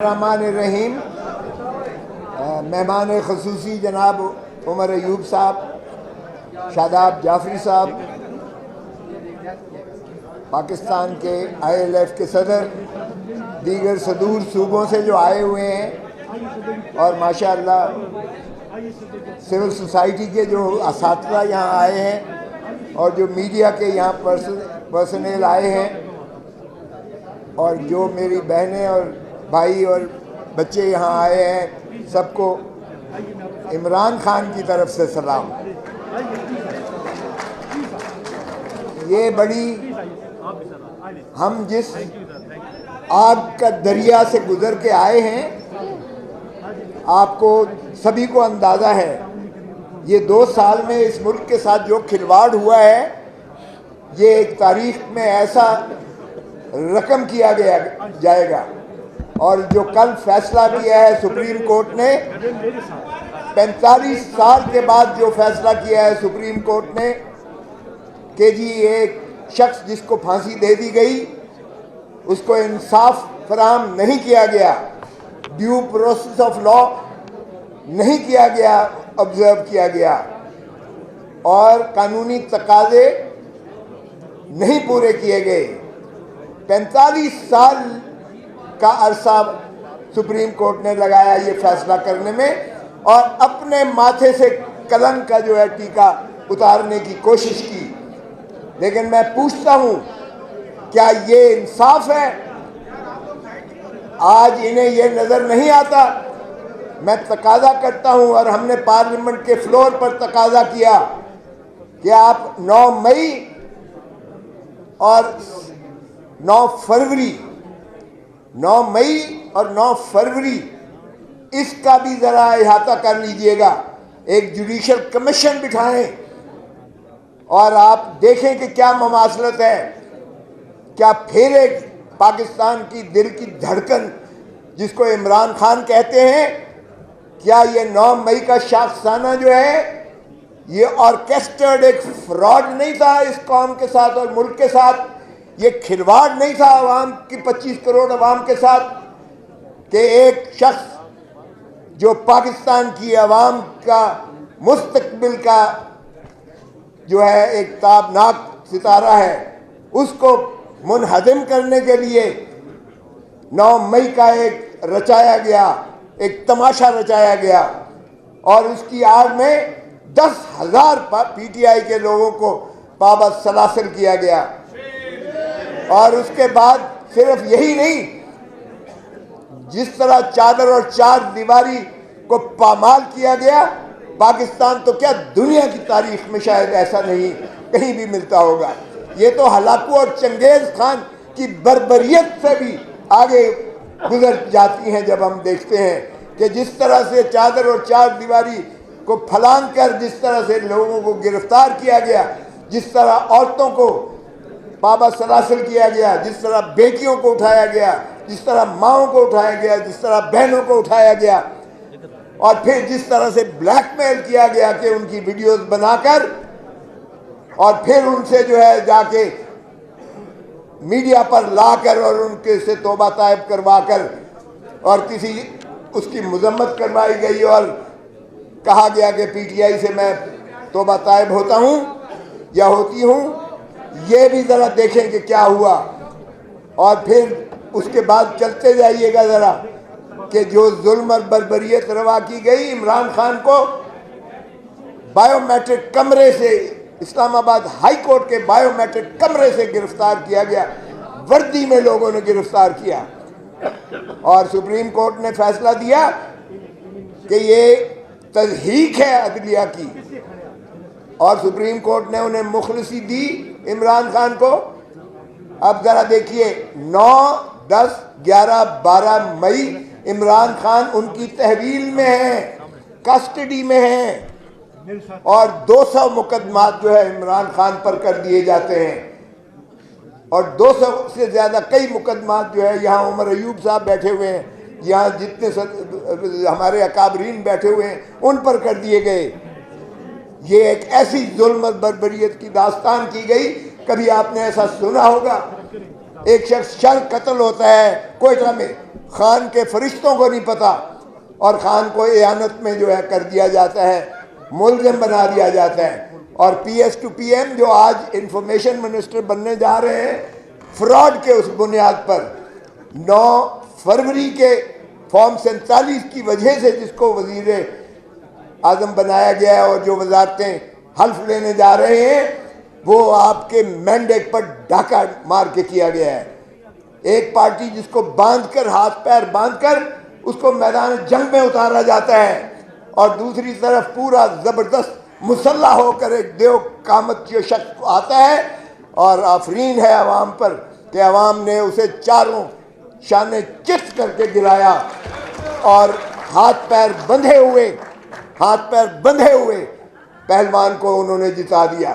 الرحمن الرحیم. مہمان خصوصی جناب عمر ایوب صاحب، شاداب جعفری صاحب، پاکستان کے ILF کے صدر، دیگر صدور صوبوں سے جو آئے ہوئے ہیں، اور ماشاءاللہ سول سوسائٹی کے جو اساتذہ یہاں آئے ہیں، اور جو میڈیا کے یہاں پرسنل آئے ہیں، اور جو میری بہنیں اور بھائی اور بچے یہاں آئے ہیں، سب کو عمران خان کی طرف سے سلام. یہ بڑی ہم جس آگ کا دریا سے گزر کے آئے ہیں، آپ کو سبھی کو اندازہ ہے یہ 2 سال میں اس ملک کے ساتھ جو کھلواڑ ہوا ہے، یہ ایک تاریخ میں ایسا رقم کیا جائے گا. اور جو کل فیصلہ کیا ہے سپریم کورٹ نے، 45 سال کے بعد جو فیصلہ کیا ہے سپریم کورٹ نے کہ جی ایک شخص جس کو پھانسی دے دی گئی، اس کو انصاف فراہم نہیں کیا گیا، ڈیو پروسیس آف لا نہیں کیا گیا، آبزرو کیا گیا، اور قانونی تقاضے نہیں پورے کیے گئے. 45 سال کا عرصہ سپریم کورٹ نے لگایا یہ فیصلہ کرنے میں، اور اپنے ماتھے سے قلم کا جو ہے ٹیکا اتارنے کی کوشش کی. لیکن میں پوچھتا ہوں، کیا یہ انصاف ہے؟ آج انہیں یہ نظر نہیں آتا. میں تقاضا کرتا ہوں، اور ہم نے پارلیمنٹ کے فلور پر تقاضا کیا کہ آپ 9 مئی اور 9 فروری اس کا بھی ذرا احاطہ کر لیجئے گا. ایک جوڈیشل کمیشن بٹھائیں اور آپ دیکھیں کہ کیا مماثلت ہے. کیا پھر ایک پاکستان کی دل کی دھڑکن جس کو عمران خان کہتے ہیں، کیا یہ 9 مئی کا شاخسانہ جو ہے یہ آرکیسٹرڈ ایک فراڈ نہیں تھا اس قوم کے ساتھ اور ملک کے ساتھ؟ یہ کھلواڑ نہیں تھا عوام کی 25 کروڑ عوام کے ساتھ، کہ ایک شخص جو پاکستان کی عوام کا مستقبل کا جو ہے ایک تابناک ستارہ ہے، اس کو منہدم کرنے کے لیے 9 مئی کا ایک رچایا گیا، ایک تماشا رچایا گیا، اور اس کی آڑ میں 10,000 PTI کے لوگوں کو پابند سلاسل کیا گیا. اور اس کے بعد صرف یہی نہیں، جس طرح چادر اور 4 دیواری کو پامال کیا گیا، پاکستان تو کیا دنیا کی تاریخ میں شاید ایسا نہیں کہیں بھی ملتا ہوگا. یہ تو ہلاکو اور چنگیز خان کی بربریت سے بھی آگے گزر جاتی ہیں جب ہم دیکھتے ہیں کہ جس طرح سے چادر اور 4 دیواری کو پھلانگ کر جس طرح سے لوگوں کو گرفتار کیا گیا، جس طرح عورتوں کو پابند سلاسل کیا گیا، جس طرح بیٹیوں کو اٹھایا گیا، جس طرح ماؤں کو اٹھایا گیا، جس طرح بہنوں کو اٹھایا گیا، اور پھر جس طرح سے بلیک میل کیا گیا کہ ان کی ویڈیوز بنا کر اور پھر ان سے جو ہے جا کے میڈیا پر لا کر اور ان کے سے توبہ طائب کروا کر اور کسی اس کی مذمت کروائی گئی اور کہا گیا کہ PTI سے میں توبہ طائب ہوتا ہوں یا ہوتی ہوں. یہ بھی ذرا دیکھیں کہ کیا ہوا. اور پھر اس کے بعد چلتے جائیے گا ذرا کہ جو ظلم اور بربریت روا کی گئی، عمران خان کو بائیو میٹرک کمرے سے، اسلام آباد ہائی کورٹ کے بائیو میٹرک کمرے سے گرفتار کیا گیا، وردی میں لوگوں نے گرفتار کیا، اور سپریم کورٹ نے فیصلہ دیا کہ یہ تضحیک ہے عدلیہ کی، اور سپریم کورٹ نے انہیں مخلصی دی عمران خان کو. اب ذرا دیکھیے 9، 10، 11، 12 مئی عمران خان ان کی تحویل میں ہیں، کسٹڈی میں ہیں، اور 200 مقدمات جو ہے عمران خان پر کر دیے جاتے ہیں، اور 200 سے زیادہ کئی مقدمات جو ہے یہاں عمر ایوب صاحب بیٹھے ہوئے ہیں، یہاں جتنے ہمارے اکابرین بیٹھے ہوئے ہیں ان پر کر دیے گئے. یہ ایک ایسی ظلم اور بربریت کی داستان کی گئی، کبھی آپ نے ایسا سنا ہوگا؟ ایک شخص شر قتل ہوتا ہے کوئٹہ میں، خان کے فرشتوں کو نہیں پتا، اور خان کو اعانت میں جو ہے کر دیا جاتا ہے، ملزم بنا دیا جاتا ہے۔ اور P S to P M جو آج انفارمیشن منسٹر بننے جا رہے ہیں، فراڈ کے اس بنیاد پر 9 فروری کے فارم 47 کی وجہ سے جس کو وزیر اعظم بنایا گیا ہے اور جو وزارتیں حلف لینے جا رہے ہیں، وہ آپ کے مینڈیٹ پر ڈاکہ مار کے کیا گیا ہے۔ ایک پارٹی جس کو باندھ کر، ہاتھ پیر باندھ کر اس کو میدان جنگ میں اتارا جاتا ہے، اور دوسری طرف پورا زبردست مسلح ہو کر ایک دیو قامت جو شخص آتا ہے، اور آفرین ہے عوام پر کہ عوام نے اسے چاروں شانے چت کر کے گرایا، اور ہاتھ پیر بندھے ہوئے پہلوان کو انہوں نے جتا دیا۔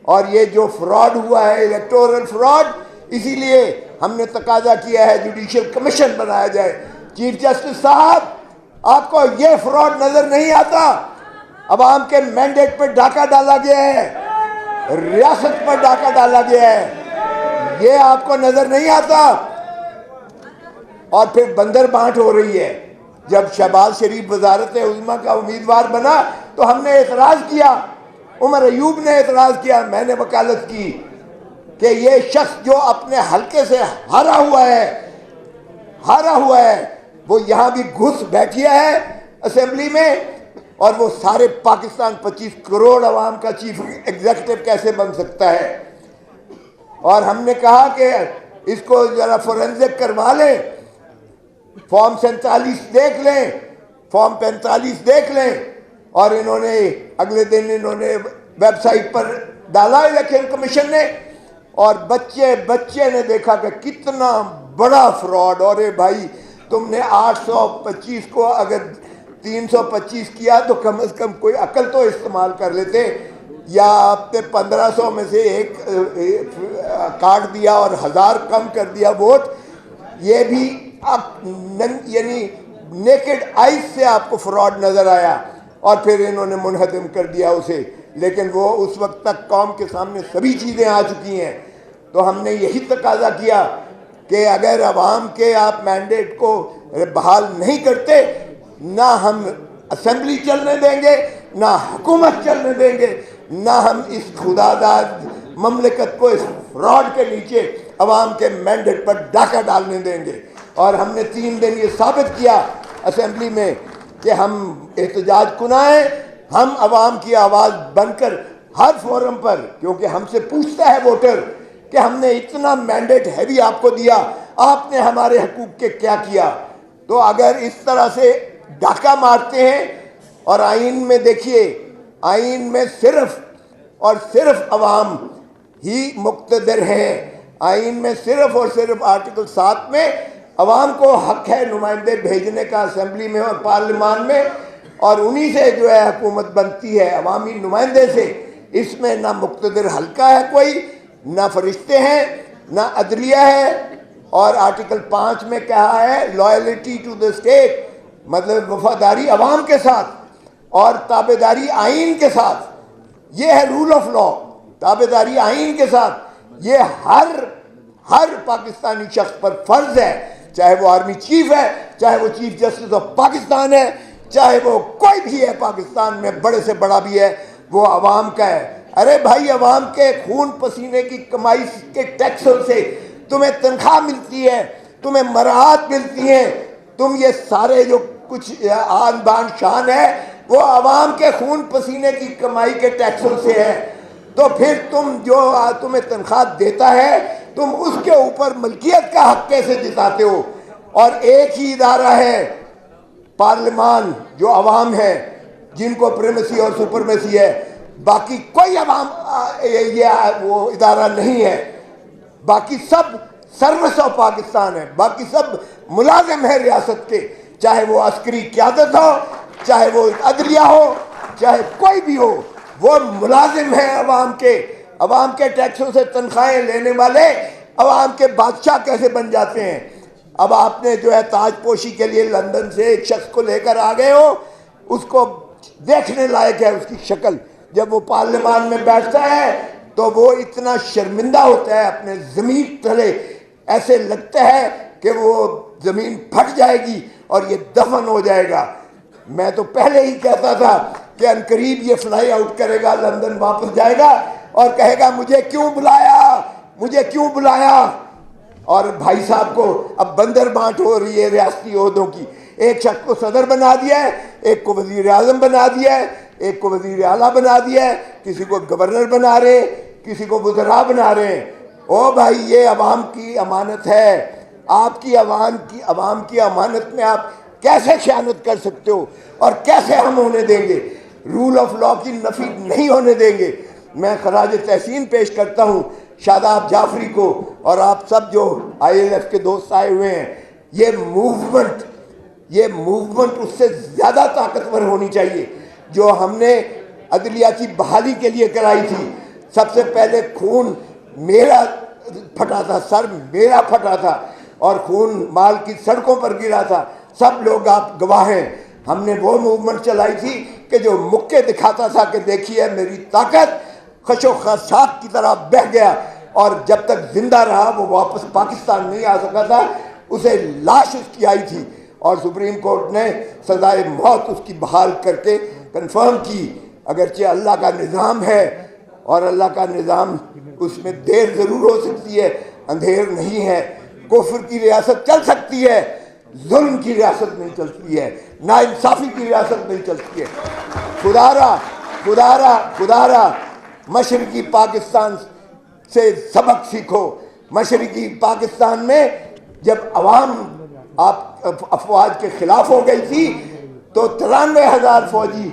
اور یہ جو فراڈ ہوا ہے، الیکٹورل فراڈ، اسی لیے ہم نے تقاضا کیا ہے جوڈیشل کمیشن بنایا جائے۔ چیف جسٹس صاحب، آپ کو یہ فراڈ نظر نہیں آتا؟ عوام کے مینڈیٹ پر ڈاکہ ڈالا گیا ہے، ریاست پر ڈاکہ ڈالا گیا ہے، یہ آپ کو نظر نہیں آتا؟ اور پھر بندر بانٹ ہو رہی ہے۔ جب شہباز شریف وزارت عظمیٰ کا امیدوار بنا تو ہم نے اعتراض کیا، عمر ایوب نے اعتراض کیا، میں نے وکالت کی کہ یہ شخص جو اپنے حلقے سے ہارا ہوا ہے وہ یہاں بھی گھس بیٹھیا ہے اسمبلی میں، اور وہ سارے پاکستان 25 کروڑ عوام کا چیف ایگزیکٹو کیسے بن سکتا ہے؟ اور ہم نے کہا کہ اس کو ذرا فورنزک کروا لیں، فارم 47 دیکھ لیں، فارم 45 دیکھ لیں، اور انہوں نے اگلے دن ویب سائٹ پر ڈالا الیکشن کمیشن نے، اور بچے نے دیکھا کہ کتنا بڑا فراڈ۔ اور بھائی، تم نے 825 کو اگر 325 کیا تو کم از کم کوئی عقل تو استعمال کر لیتے، یا آپ نے 1500 میں سے ایک کاٹ دیا اور 1000 کم کر دیا ووٹ۔ یہ بھی یعنی نیکڈ آئیز سے آپ کو فراڈ نظر آیا، اور پھر انہوں نے منہدم کر دیا اسے، لیکن وہ اس وقت تک قوم کے سامنے سبھی چیزیں آ چکی ہیں۔ تو ہم نے یہی تقاضا کیا کہ اگر عوام کے آپ مینڈیٹ کو بحال نہیں کرتے، نہ ہم اسمبلی چلنے دیں گے، نہ حکومت چلنے دیں گے، نہ ہم اس خداداد مملکت کو اس فراڈ کے نیچے عوام کے مینڈیٹ پر ڈاکہ ڈالنے دیں گے۔ اور ہم نے 3 دن یہ ثابت کیا اسمبلی میں کہ ہم احتجاج کناں ہیں، ہم عوام کی آواز بن کر ہر فورم پر، کیونکہ ہم سے پوچھتا ہے ووٹر کہ ہم نے اتنا مینڈیٹ ہیوی آپ کو دیا، آپ نے ہمارے حقوق کے کیا کیا؟ تو اگر اس طرح سے ڈاکہ مارتے ہیں، اور آئین میں دیکھیے، آئین میں صرف اور صرف عوام ہی مقتدر ہیں، آئین میں صرف اور صرف آرٹیکل 7 میں عوام کو حق ہے نمائندے بھیجنے کا اسمبلی میں اور پارلیمان میں، اور انہی سے جو ہے حکومت بنتی ہے، عوامی نمائندے سے۔ اس میں نہ مقتدر حلقہ ہے کوئی، نہ فرشتے ہیں، نہ عدلیہ ہے۔ اور آرٹیکل 5 میں کہا ہے لائلٹی ٹو دا اسٹیٹ، مطلب وفاداری عوام کے ساتھ اور تابعداری آئین کے ساتھ، یہ ہے رول آف لا، تابعداری آئین کے ساتھ۔ یہ ہر پاکستانی شخص پر فرض ہے، چاہے وہ آرمی چیف ہے، چاہے وہ چیف جسٹس آف پاکستان ہے، چاہے وہ کوئی بھی ہے پاکستان میں، بڑے سے بڑا بھی ہے، وہ عوام کا ہے۔ ارے بھائی، عوام کے خون پسینے کی کمائی کے ٹیکسوں سے تمہیں تنخواہ ملتی ہے، تمہیں مراعات ملتی ہیں، تم یہ سارے جو کچھ آن بان شان ہے وہ عوام کے خون پسینے کی کمائی کے ٹیکسوں سے ہے۔ تو پھر تم جو تمہیں تنخواہ دیتا ہے، تم اس کے اوپر ملکیت کا حق کیسے جتاتے ہو؟ اور ایک ہی ادارہ ہے پارلیمان جو عوام ہے، جن کو پریمیسی اور سپرمیسی ہے، باقی کوئی عوام یہ وہ ادارہ نہیں ہے، باقی سب سروس آف پاکستان ہے، باقی سب ملازم ہے ریاست کے، چاہے وہ عسکری قیادت ہو، چاہے وہ عدلیہ ہو، چاہے کوئی بھی ہو، وہ ملازم ہیں عوام کے ٹیکسوں سے تنخواہیں لینے والے عوام کے بادشاہ کیسے بن جاتے ہیں؟ اب آپ نے جو ہے تاج پوشی کے لیے لندن سے ایک شخص کو لے کر آ گئے ہو، اس کو دیکھنے لائق ہے اس کی شکل، جب وہ پارلیمان میں بیٹھتا ہے تو وہ اتنا شرمندہ ہوتا ہے اپنے ضمیر تلے، ایسے لگتا ہے کہ وہ زمین پھٹ جائے گی اور یہ دفن ہو جائے گا۔ میں تو پہلے ہی کہتا تھا کہ عنقریب یہ فلائی آؤٹ کرے گا، لندن واپس جائے گا اور کہے گا مجھے کیوں بلایا، مجھے کیوں بلایا۔ اور بھائی صاحب کو اب بندر بانٹ ہو رہی ہے ریاستی عہدوں کی، ایک شخص کو صدر بنا دیا ہے، ایک کو وزیر اعظم بنا دیا ہے، ایک کو وزیر اعلیٰ بنا دیا ہے، کسی کو گورنر بنا رہے ہیں، کسی کو وزراء بنا رہے ہیں۔ او بھائی، یہ عوام کی امانت ہے، آپ کی عوام کی امانت میں آپ کیسے خیانت کر سکتے ہو، اور کیسے ہم ہونے دیں گے؟ رول آف لا کی نفی نہیں ہونے دیں گے۔ میں خراج تحسین پیش کرتا ہوں شاداب جعفری کو اور آپ سب جو ILF کے دوست آئے ہوئے ہیں۔ یہ موومنٹ اس سے زیادہ طاقتور ہونی چاہیے جو ہم نے عدلیہ کی بحالی کے لیے کرائی تھی۔ سب سے پہلے خون میرا پھٹا تھا، سر میرا پھٹا تھا، اور خون مال کی سڑکوں پر گرا تھا، سب لوگ آپ گواہ ہیں۔ ہم نے وہ موومنٹ چلائی تھی کہ جو مکے دکھاتا تھا کہ دیکھیے میری طاقت، خشو خاشاک کی طرح بہہ گیا، اور جب تک زندہ رہا وہ واپس پاکستان نہیں آ سکا تھا، اسے لاش اس کی آئی تھی، اور سپریم کورٹ نے سزائے موت اس کی بحال کر کے کنفرم کی۔ اگرچہ اللہ کا نظام ہے، اور اللہ کا نظام اس میں دیر ضرور ہو سکتی ہے، اندھیر نہیں ہے۔ کفر کی ریاست چل سکتی ہے، ظلم کی ریاست نہیں چلتی ہے، ناانصافی کی ریاست نہیں چلتی ہے۔ خدا را مشرقی پاکستان سے سبق سیکھو۔ مشرقی پاکستان میں جب عوام آپ افواج کے خلاف ہو گئی تھی تو 93,000 فوجی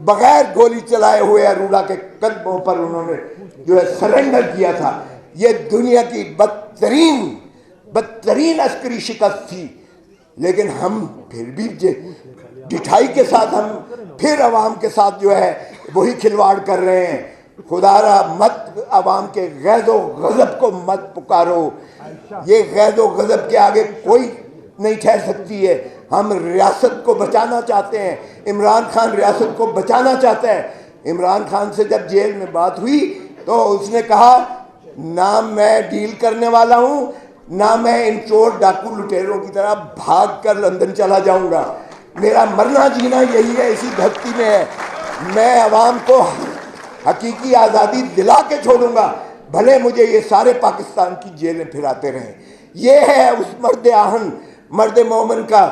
بغیر گولی چلائے ہوئے ارولہ کے قدموں پر انہوں نے جو ہے سرنڈر کیا تھا۔ یہ دنیا کی بدترین عسکری شکست تھی، لیکن ہم پھر بھی ڈٹھائی کے ساتھ ہم پھر عوام کے ساتھ جو ہے وہی کھلواڑ کر رہے ہیں۔ خدا را مت عوام کے غیظ و غضب کو مت پکارو، یہ غیظ و غضب کے آگے کوئی نہیں ٹھہر سکتی ہے۔ ہم ریاست کو بچانا چاہتے ہیں، عمران خان ریاست کو بچانا چاہتا ہے۔ عمران خان سے جب جیل میں بات ہوئی تو اس نے کہا نہ میں ڈیل کرنے والا ہوں، نہ میں ان چور ڈاکو لٹیروں کی طرح بھاگ کر لندن چلا جاؤں گا، میرا مرنا جینا یہی ہے، اسی دھرتی میں ہے۔ میں عوام کو حقیقی آزادی دلا کے چھوڑوں گا، بھلے مجھے یہ سارے پاکستان کی جیلیں پھراتے رہیں۔ یہ ہے اس مرد آہن، مرد مومن کا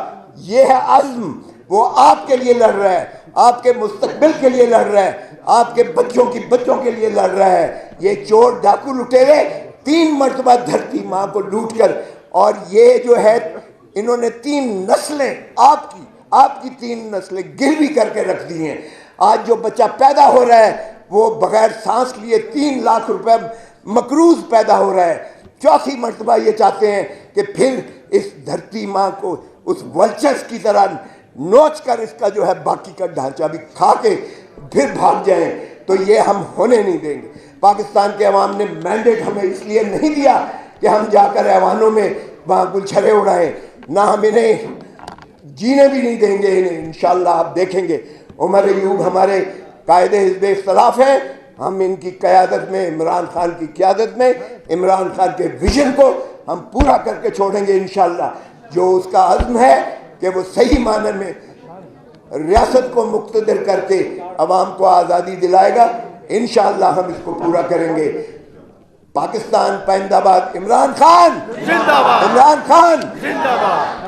یہ ہے عزم۔ وہ آپ کے لیے لڑ رہا ہے، آپ کے مستقبل کے لیے لڑ رہا ہے، آپ کے بچوں کی بچوں کے لیے لڑ رہا ہے۔ یہ چور ڈاکو لٹیرے 3 مرتبہ دھرتی ماں کو لوٹ کر، اور یہ جو ہے انہوں نے 3 نسلیں آپ کی 3 نسلیں گروی کر کے رکھ دی ہیں۔ آج جو بچہ پیدا ہو رہا ہے وہ بغیر سانس لیے 3 لاکھ روپے مقروض پیدا ہو رہا ہے۔ 4تھی مرتبہ یہ چاہتے ہیں کہ پھر اس دھرتی ماں کو اس ولچرز کی طرح نوچ کر اس کا جو ہے باقی کا ڈھانچہ بھی کھا کے پھر بھاگ جائیں، تو یہ ہم ہونے نہیں دیں گے۔ پاکستان کے عوام نے مینڈیٹ ہمیں اس لیے نہیں دیا کہ ہم جا کر ایوانوں میں وہاں گلچھرے اڑائیں، نہ ہم انہیں جینے بھی نہیں دیں گے انہیں۔ انشاءاللہ آپ دیکھیں گے عمر ایوب ہمارے قائد حزب اختلاف ہیں، ہم ان کی قیادت میں، عمران خان کی قیادت میں، عمران خان کے ویژن کو ہم پورا کر کے چھوڑیں گے انشاءاللہ۔ جو اس کا عزم ہے کہ وہ صحیح معنی میں ریاست کو مقتدر کر کے عوام کو آزادی دلائے گا، انشاءاللہ ہم اس کو پورا کریں گے۔ پاکستان پائندہ باد، عمران خان زندہ باد، عمران خان زندہ باد۔